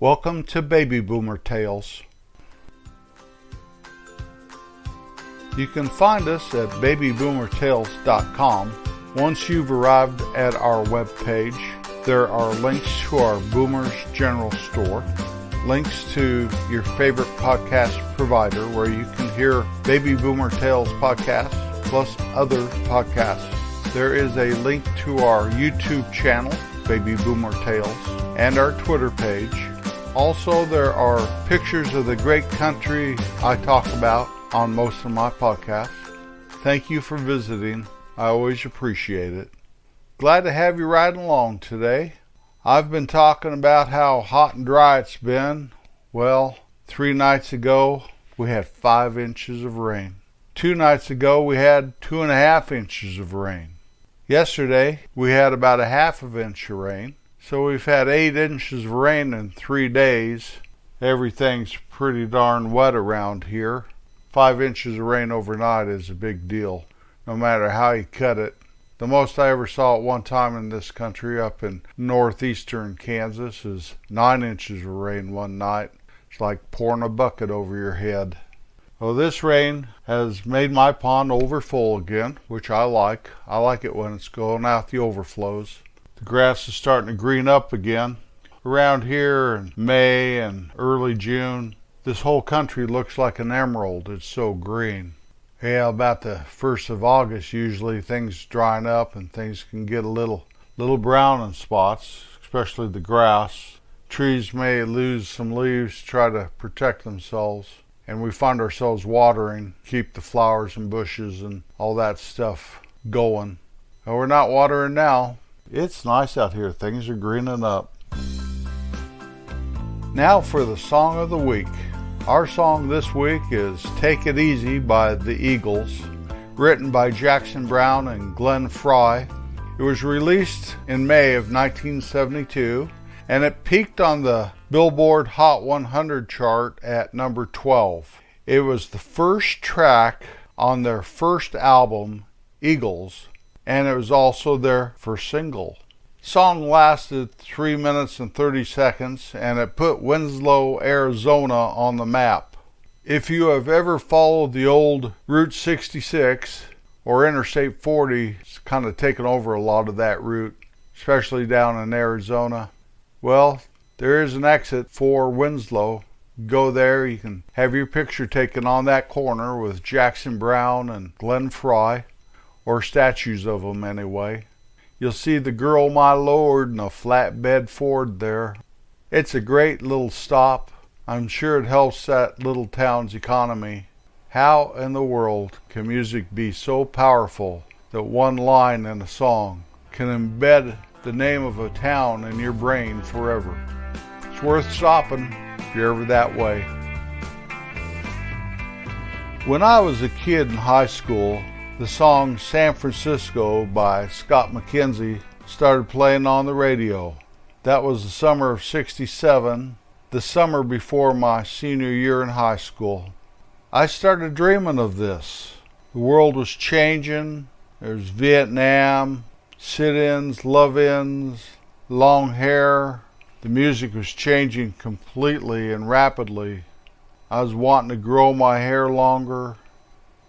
Welcome to Baby Boomer Tales. You can find us at babyboomertales.com. Once you've arrived at our webpage, there are links to our Boomers General Store, links to your favorite podcast provider where you can hear Baby Boomer Tales podcasts plus other podcasts. There is a link to our YouTube channel, Baby Boomer Tales, and our Twitter page. Also, there are pictures of the great country I talk about on most of my podcasts. Thank you for visiting. I always appreciate it. Glad to have you riding along today. I've been talking about how hot and dry it's been. Well, 3 nights ago, we had 5 inches of rain. 2 nights ago, we had 2.5 inches of rain. Yesterday, we had about a 1/2 inch of rain. So we've had 8 inches of rain in 3 days. Everything's pretty darn wet around here. 5 inches of rain overnight is a big deal, no matter how you cut it. The most I ever saw at one time in this country up in northeastern Kansas is 9 inches of rain one night. It's like pouring a bucket over your head. Well, this rain has made my pond overfull again, which I like. I like it when it's going out the overflows. The grass is starting to green up again. Around here in May and early June, this whole country looks like an emerald. It's so green. Yeah, about the 1st of August, usually things drying up and things can get a little brown in spots, especially the grass. Trees may lose some leaves to try to protect themselves, and we find ourselves watering, keep the flowers and bushes and all that stuff going. And we're not watering now. It's nice out here. Things are greening up. Now for the song of the week. Our song this week is Take It Easy by the Eagles, written by Jackson Browne and Glenn Frey. It was released in May of 1972, and it peaked on the Billboard Hot 100 chart at number 12. It was the first track on their first album, Eagles, and it was also their first single. The song lasted 3 minutes and 30 seconds, and it put Winslow, Arizona on the map. If you have ever followed the old Route 66 or Interstate 40, it's kind of taken over a lot of that route, especially down in Arizona. Well, there is an exit for Winslow. Go there, you can have your picture taken on that corner with Jackson Browne and Glenn Frey, or statues of them anyway. You'll see the Girl My Lord in a flatbed Ford there. It's a great little stop. I'm sure it helps that little town's economy. How in the world can music be so powerful that one line in a song can embed the name of a town in your brain forever? It's worth stopping if you're ever that way. When I was a kid in high school, the song San Francisco by Scott Mckenzie started playing on the radio. That was the summer of '67, the summer before my senior year in high school. I started dreaming of this. The world was changing. There was Vietnam, sit-ins, love-ins, long hair. The music was changing completely and rapidly. I was wanting to grow my hair longer.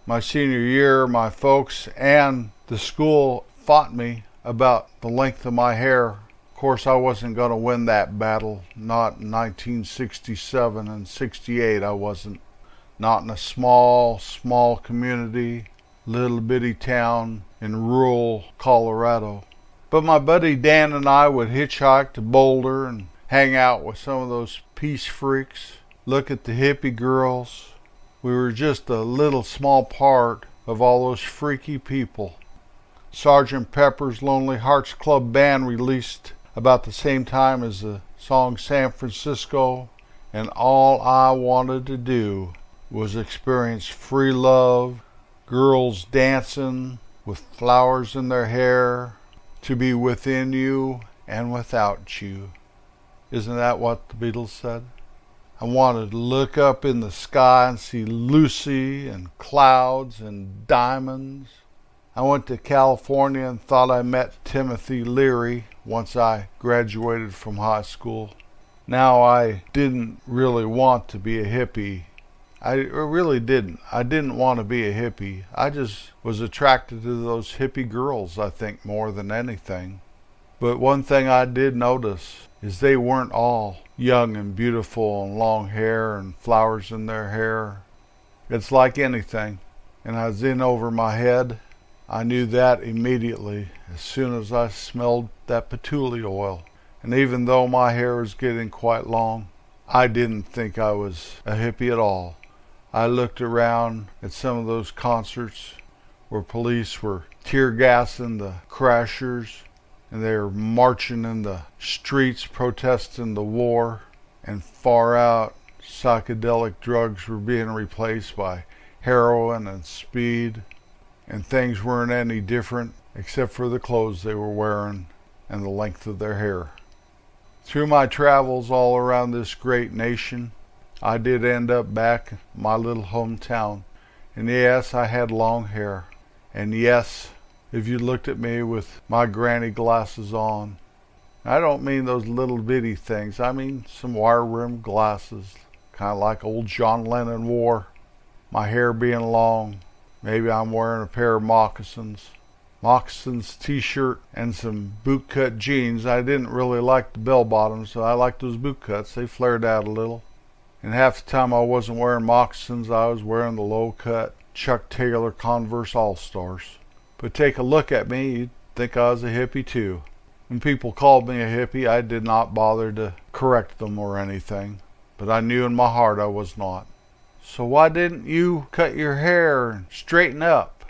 My senior year, my folks and the school fought me about the length of my hair. Of course, I wasn't going to win that battle. Not in 1967 and '68, I wasn't. Not in a small community, little bitty town in rural Colorado. But my buddy Dan and I would hitchhike to Boulder and hang out with some of those peace freaks, look at the hippie girls. We were just a little small part of all those freaky people. Sgt. Pepper's Lonely Hearts Club Band released about the same time as the song San Francisco, and all I wanted to do was experience free love, girls dancing with flowers in their hair, to be within you and without you. Isn't that what the Beatles said? I wanted to look up in the sky and see Lucy and clouds and diamonds. I went to California and thought I met Timothy Leary once I graduated from high school. Now, I didn't really want to be a hippie. I really didn't. I didn't want to be a hippie. I just was attracted to those hippie girls, I think, more than anything. But one thing I did notice is they weren't all young and beautiful and long hair and flowers in their hair. It's like anything. And I was in over my head. I knew that immediately as soon as I smelled that patchouli oil. And even though my hair was getting quite long, I didn't think I was a hippie at all. I looked around at some of those concerts where police were tear gassing the crashers and they were marching in the streets protesting the war, and far out psychedelic drugs were being replaced by heroin and speed, and things weren't any different except for the clothes they were wearing and the length of their hair. Through my travels all around this great nation, I did end up back in my little hometown. And yes, I had long hair. And yes, if you looked at me with my granny glasses on, I don't mean those little bitty things. I mean some wire-rimmed glasses, kind of like old John Lennon wore. My hair being long. Maybe I'm wearing a pair of moccasins, t-shirt, and some bootcut jeans. I didn't really like the bell bottoms, so I liked those boot cuts. They flared out a little. And half the time I wasn't wearing moccasins, I was wearing the low-cut Chuck Taylor Converse All-Stars. But take a look at me, you'd think I was a hippie too. When people called me a hippie, I did not bother to correct them or anything. But I knew in my heart I was not. So why didn't you cut your hair and straighten up?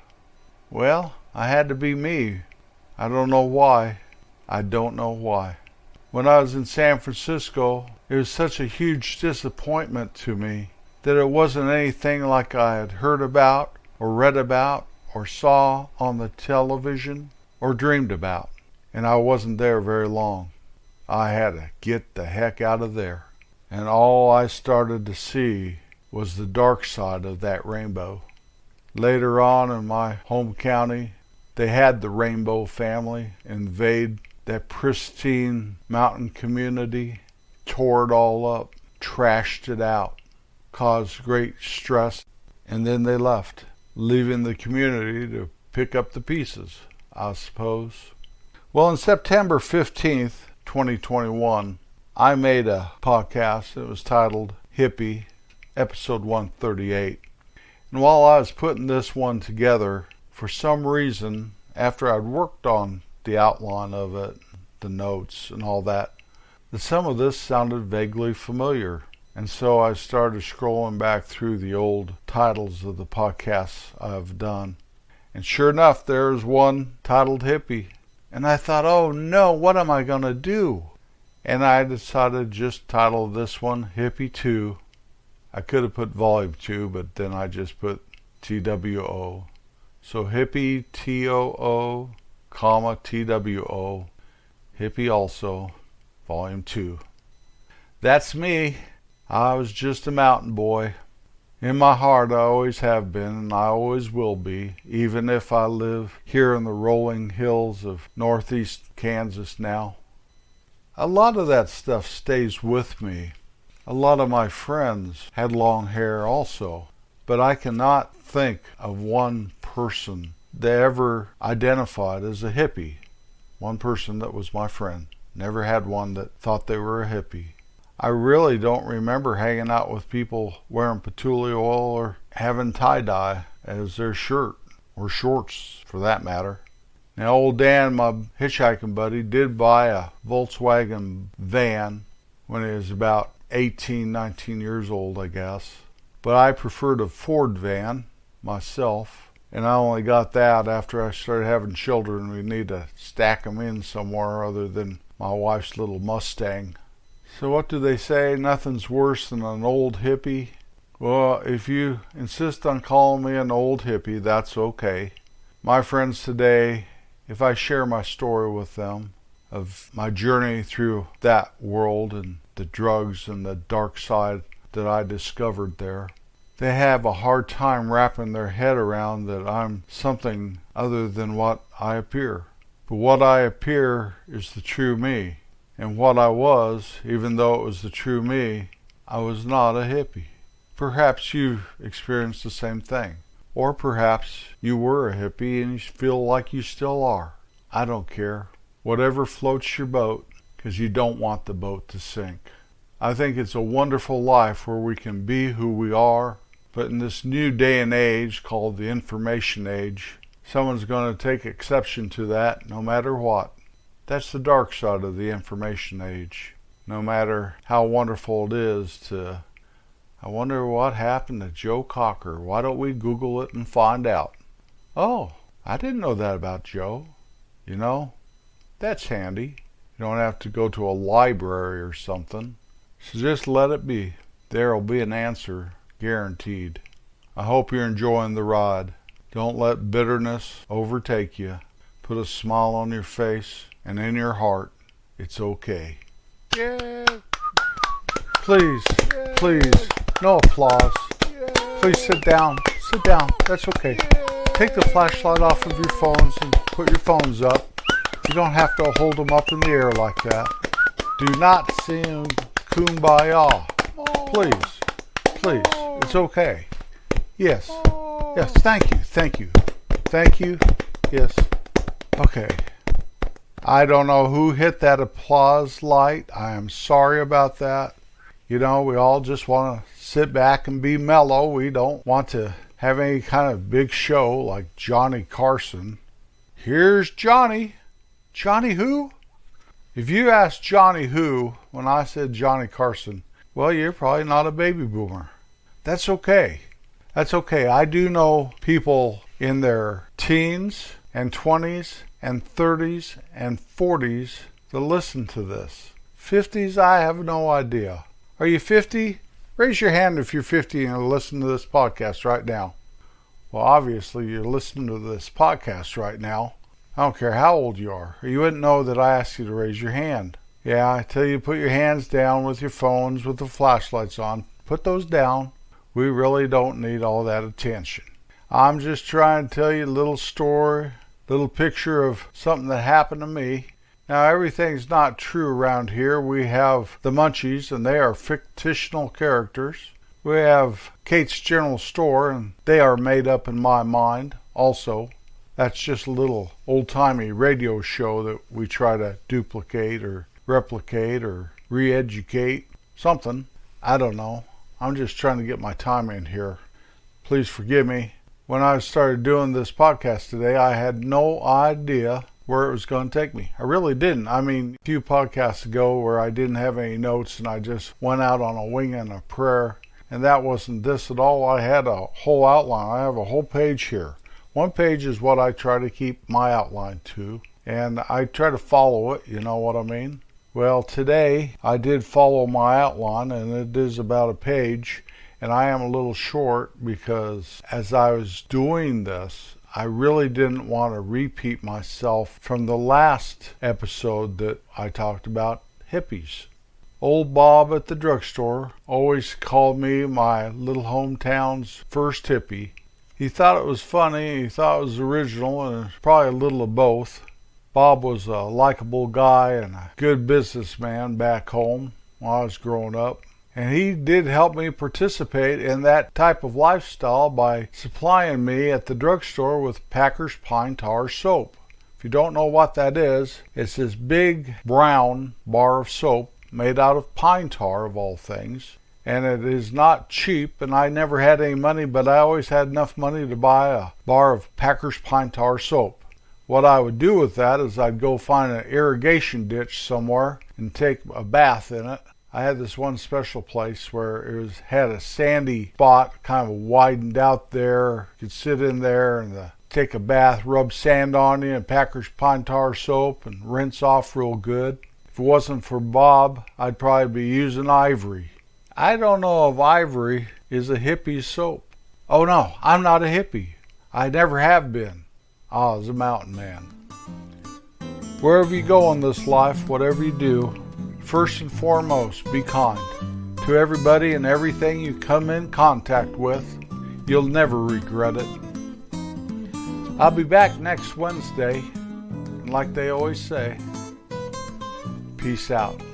Well, I had to be me. I don't know why. When I was in San Francisco, it was such a huge disappointment to me that it wasn't anything like I had heard about or read about or saw on the television or dreamed about. And I wasn't there very long. I had to get the heck out of there. And all I started to see was the dark side of that rainbow. Later on in my home county, they had the Rainbow family invade that pristine mountain community, tore it all up, trashed it out, caused great stress, and then they left, leaving the community to pick up the pieces, I suppose. Well, on September 15th, 2021, I made a podcast. It was titled Hippie, episode 138. And while I was putting this one together, for some reason, after I'd worked on the outline of it, the notes and all that some of this sounded vaguely familiar. And so I started scrolling back through the old titles of the podcasts I've done. And sure enough, there's one titled Hippie. And I thought, oh no, what am I going to do? And I decided to just title this one Hippie Too. I could have put Volume 2, but then I just put TWO. So Hippie TOO, comma TWO, Hippie also, Volume 2. That's me. I was just a mountain boy. In my heart, I always have been, and I always will be, even if I live here in the rolling hills of northeast Kansas now. A lot of that stuff stays with me. A lot of my friends had long hair also, but I cannot think of one person that ever identified as a hippie. One person that was my friend. Never had one that thought they were a hippie. I really don't remember hanging out with people wearing patchouli oil or having tie-dye as their shirt, or shorts for that matter. Now, old Dan, my hitchhiking buddy, did buy a Volkswagen van when he was about 18, 19 years old, I guess. But I preferred a Ford van myself, and I only got that after I started having children. We need to stack them in somewhere other than my wife's little Mustang. So what do they say? Nothing's worse than an old hippie. Well, if you insist on calling me an old hippie, that's okay. My friends today, if I share my story with them of my journey through that world and the drugs and the dark side that I discovered there, they have a hard time wrapping their head around that I'm something other than what I appear. But what I appear is the true me. And what I was, even though it was the true me, I was not a hippie. Perhaps you've experienced the same thing. Or perhaps you were a hippie and you feel like you still are. I don't care. Whatever floats your boat, because you don't want the boat to sink. I think it's a wonderful life where we can be who we are, but in this new day and age called the information age, someone's going to take exception to that no matter what. That's the dark side of the information age. No matter how wonderful it is to, I wonder what happened to Joe Cocker. Why don't we Google it and find out? Oh, I didn't know that about Joe. You know, that's handy. You don't have to go to a library or something. So just let it be. There'll be an answer, guaranteed. I hope you're enjoying the ride. Don't let bitterness overtake you. Put a smile on your face and in your heart. It's okay. Yeah. Please, Yeah. please, no applause. Yeah. Please sit down. Sit down. That's okay. Take the flashlight off of your phones and put your phones up. You don't have to hold them up in the air like that. Do not sing Kumbaya. Please, please. It's okay. Yes. Yes, thank you, thank you. Thank you. Yes. Okay. I don't know who hit that applause light. I am sorry about that. You know, we all just want to sit back and be mellow. We don't want to have any kind of big show like Johnny Carson. Here's Johnny. Johnny who? If you asked Johnny who when I said Johnny Carson, well, you're probably not a baby boomer. That's okay. That's okay. I do know people in their teens and 20s and 30s and 40s that listen to this. 50s, I have no idea. Are you 50? Raise your hand if you're 50 and listen to this podcast right now. Well, obviously you're listening to this podcast right now. I don't care how old you are. You wouldn't know that I asked you to raise your hand. Yeah, I tell you, put your hands down with your phones with the flashlights on. Put those down. We really don't need all that attention. I'm just trying to tell you a little story, little picture of something that happened to me. Now, everything's not true around here. We have the Munchies, and they are fictional characters. We have Kate's General Store, and they are made up in my mind also. That's just a little old-timey radio show that we try to duplicate or replicate or re-educate. Something. I don't know. I'm just trying to get my time in here. Please forgive me. When I started doing this podcast today, I had no idea where it was going to take me. I really didn't. I mean, a few podcasts ago where I didn't have any notes and I just went out on a wing and a prayer. And that wasn't this at all. I had a whole outline. I have a whole page here. One page is what I try to keep my outline to. And I try to follow it, you know what I mean? Well, today I did follow my outline, and it is about a page, and I am a little short because as I was doing this, I really didn't want to repeat myself from the last episode that I talked about hippies. Old Bob at the drugstore always called me my little hometown's first hippie. He thought it was funny, he thought it was original, and it's probably a little of both. Bob was a likable guy and a good businessman back home when I was growing up. And he did help me participate in that type of lifestyle by supplying me at the drugstore with Packer's Pine Tar soap. If you don't know what that is, it's this big brown bar of soap made out of pine tar of all things. And it is not cheap, and I never had any money, but I always had enough money to buy a bar of Packer's Pine Tar soap. What I would do with that is I'd go find an irrigation ditch somewhere and take a bath in it. I had this one special place where it had a sandy spot kind of widened out there. You could sit in there and take a bath, rub sand on you and Packer's Pine Tar soap and rinse off real good. If it wasn't for Bob, I'd probably be using Ivory. I don't know if Ivory is a hippie soap. Oh no, I'm not a hippie. I never have been. I was a mountain man. Wherever you go in this life, whatever you do, first and foremost, be kind to everybody and everything you come in contact with. You'll never regret it. I'll be back next Wednesday, and like they always say, Peace out.